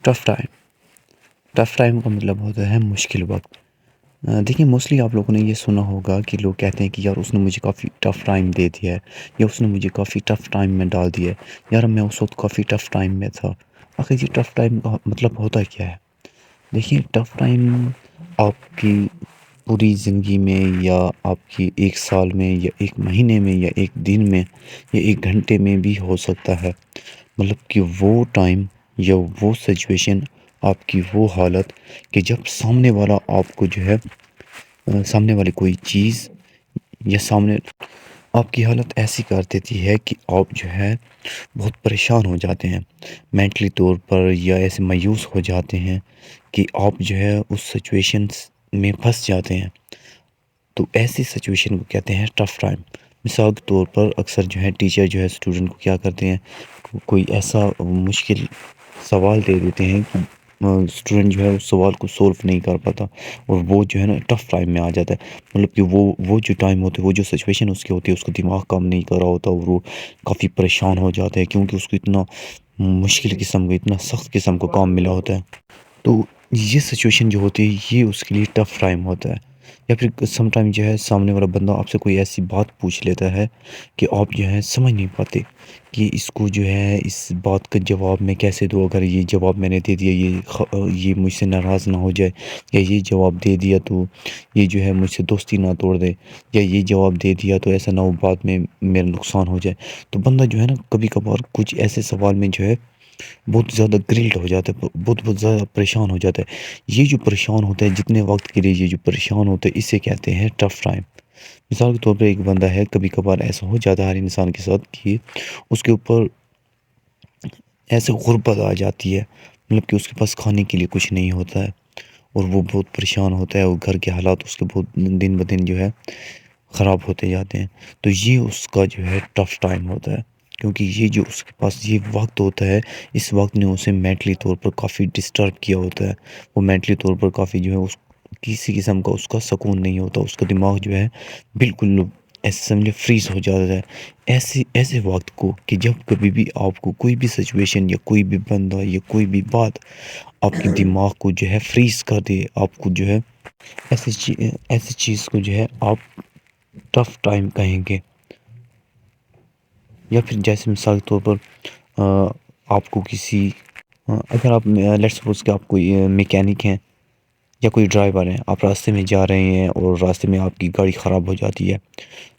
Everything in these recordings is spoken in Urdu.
Tough time. ٹف ٹائم کا مطلب ہوتا ہے مشکل وقت. دیکھیں موسٹلی آپ لوگوں نے یہ سنا ہوگا کہ لوگ کہتے ہیں کہ یار اس نے مجھے کافی ٹف ٹائم دے دیا ہے, یا اس نے مجھے کافی ٹف ٹائم میں ڈال دیا ہے, یار میں اس وقت کافی ٹف ٹائم میں تھا. آخر یہ ٹف ٹائم کا مطلب ہوتا کیا ہے؟ دیکھیے ٹف ٹائم آپ کی پوری زندگی میں, یا آپ کی ایک سال میں, یا ایک مہینے میں, یا ایک دن میں, یا ایک گھنٹے میں بھی ہو سکتا ہے. مطلب کہ وہ ٹائم یا وہ سچویشن, آپ کی وہ حالت کہ جب سامنے والا آپ کو جو ہے, سامنے والی کوئی چیز یا سامنے آپ کی حالت ایسی کر دیتی ہے کہ آپ جو ہے بہت پریشان ہو جاتے ہیں مینٹلی طور پر, یا ایسے مایوس ہو جاتے ہیں کہ آپ جو ہے اس سچویشنس میں پھنس جاتے ہیں. تو ایسی سچویشن کو کہتے ہیں ٹف ٹائم. مثال کے طور پر اکثر جو ہے ٹیچر جو ہے اسٹوڈنٹ کو کیا کرتے ہیں, کوئی ایسا مشکل سوال دے دیتے ہیں کہ اسٹوڈنٹ جو ہے اس سوال کو سولو نہیں کر پاتا, اور وہ جو ہے نا ٹف ٹائم میں آ جاتا ہے. مطلب کہ وہ جو ٹائم ہوتے ہے, وہ جو سچویشن اس کی ہوتی ہے, اس کا دماغ کام نہیں کر رہا ہوتا, اور وہ کافی پریشان ہو جاتا ہے کیونکہ اس کو اتنا مشکل قسم کا, اتنا سخت قسم کا کام ملا ہوتا ہے. تو یہ سچویشن جو ہوتی ہے یہ اس کے لیے ٹف ٹائم ہوتا ہے. یا پھر سم ٹائم جو ہے سامنے والا بندہ آپ سے کوئی ایسی بات پوچھ لیتا ہے کہ آپ جو ہے سمجھ نہیں پاتے کہ اس کو جو ہے اس بات کا جواب میں کیسے دوں. اگر یہ جواب میں نے دے دیا یہ مجھ سے ناراض نہ ہو جائے, یا یہ جواب دے دیا تو یہ جو ہے مجھ سے دوستی نہ توڑ دے, یا یہ جواب دے دیا تو ایسا نہ ہو بعد میں میرا نقصان ہو جائے. تو بندہ جو ہے نا کبھی کبھار کچھ ایسے سوال میں جو ہے بہت زیادہ گرلٹ ہو جاتا ہے, بہت زیادہ پریشان ہو جاتا ہے. یہ جو پریشان ہوتا ہے جتنے وقت کے لیے یہ جو پریشان ہوتا ہے, اسے کہتے ہیں ٹف ٹائم. مثال کے طور پر ایک بندہ ہے, کبھی کبھار ایسا ہو جاتا ہے ہر انسان کے ساتھ کہ اس کے اوپر ایسے غربت آ جاتی ہے, مطلب کہ اس کے پاس کھانے کے لیے کچھ نہیں ہوتا ہے, اور وہ بہت پریشان ہوتا ہے, اور گھر کے حالات اس کے بہت دن بدن جو ہے خراب ہوتے جاتے ہیں. تو یہ اس کا جو ہے ٹف ٹائم ہوتا ہے, کیونکہ یہ جو اس کے پاس یہ وقت ہوتا ہے, اس وقت نے اسے مینٹلی طور پر کافی ڈسٹرب کیا ہوتا ہے. وہ مینٹلی طور پر کافی جو ہے کسی قسم کا اس کا سکون نہیں ہوتا, اس کا دماغ جو ہے بالکل ایسے سمجھے فریز ہو جاتا ہے. ایسے وقت کو کہ جب کبھی بھی آپ کو کوئی بھی سچویشن یا کوئی بھی بندہ یا کوئی بھی بات آپ کے دماغ کو جو ہے فریز کر دے, آپ کو جو ہے ایسی چیز کو جو ہے آپ ٹف ٹائم کہیں گے. یا پھر جیسے مثال کے طور پر آپ کو کسی, اگر آپ لیٹس سپوز کہ آپ کوئی میکینک ہیں یا کوئی ڈرائیور ہیں, آپ راستے میں جا رہے ہیں اور راستے میں آپ کی گاڑی خراب ہو جاتی ہے.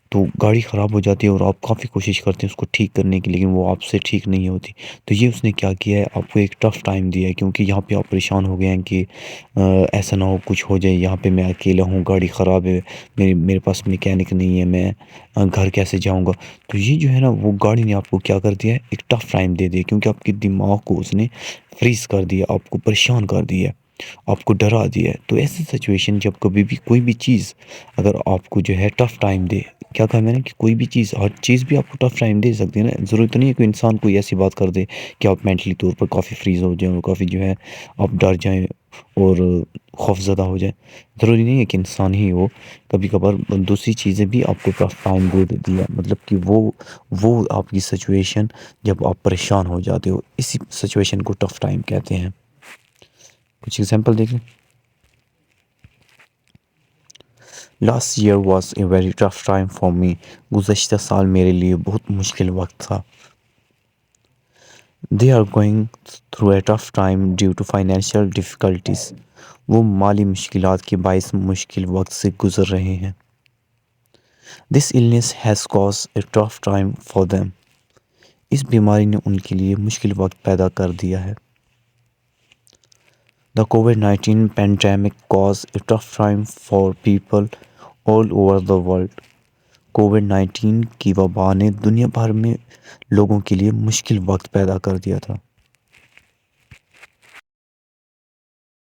تو گاڑی خراب ہو جاتی ہے اور آپ کافی کوشش کرتے ہیں اس کو ٹھیک کرنے کی, لیکن وہ آپ سے ٹھیک نہیں ہوتی. تو یہ اس نے کیا کیا ہے, آپ کو ایک ٹف ٹائم دیا ہے, کیونکہ یہاں پہ آپ پریشان ہو گئے ہیں کہ ایسا نہ ہو کچھ ہو جائے, یہاں پہ میں اکیلا ہوں, گاڑی خراب ہے, میرے پاس میکینک نہیں ہے, میں گھر کیسے جاؤں گا. تو یہ جو ہے نا وہ گاڑی نے آپ کو کیا کر دیا ہے, ایک ٹف ٹائم دے دیا, کیونکہ آپ کے دماغ کو اس نے فریز کر دیا, آپ کو پریشان کر دیا, آپ کو ڈرا دیا ہے. تو ایسی سچویشن جب کبھی بھی کوئی بھی چیز اگر آپ کو جو ہے ٹف ٹائم دے, کیا کہا میں نے کہ کوئی بھی چیز, ہر چیز بھی آپ کو ٹف ٹائم دے سکتی ہے نا. ضرورت نہیں ہے کہ انسان کوئی ایسی بات کر دے کہ آپ مینٹلی طور پر کافی فریز ہو جائیں, اور کافی جو ہے آپ ڈر جائیں اور خوف زدہ ہو جائیں. ضروری نہیں ہے کہ انسان ہی ہو, کبھی کبھار دوسری چیزیں بھی آپ کو ٹف ٹائم دے دیتی ہے. مطلب کہ وہ آپ کی سچویشن جب آپ پریشان ہو جاتے ہو, اسی سچویشن کو ٹف ٹائم کہتے ہیں. کچھ ایگزامپل دیکھیں. Last year was a very tough time for me. گزشتہ سال میرے لیے بہت مشکل وقت تھا. They are going through a tough time due to financial difficulties. وہ مالی مشکلات کے باعث مشکل وقت سے گزر رہے ہیں. دس illness has cause a tough time for them. اس بیماری نے ان کے لیے مشکل وقت پیدا کر دیا ہے. The COVID-19 pandemic caused a tough time for people all over the world. Covid 19 کی وبا نے دنیا بھر میں لوگوں کے لیے مشکل وقت پیدا کر دیا تھا.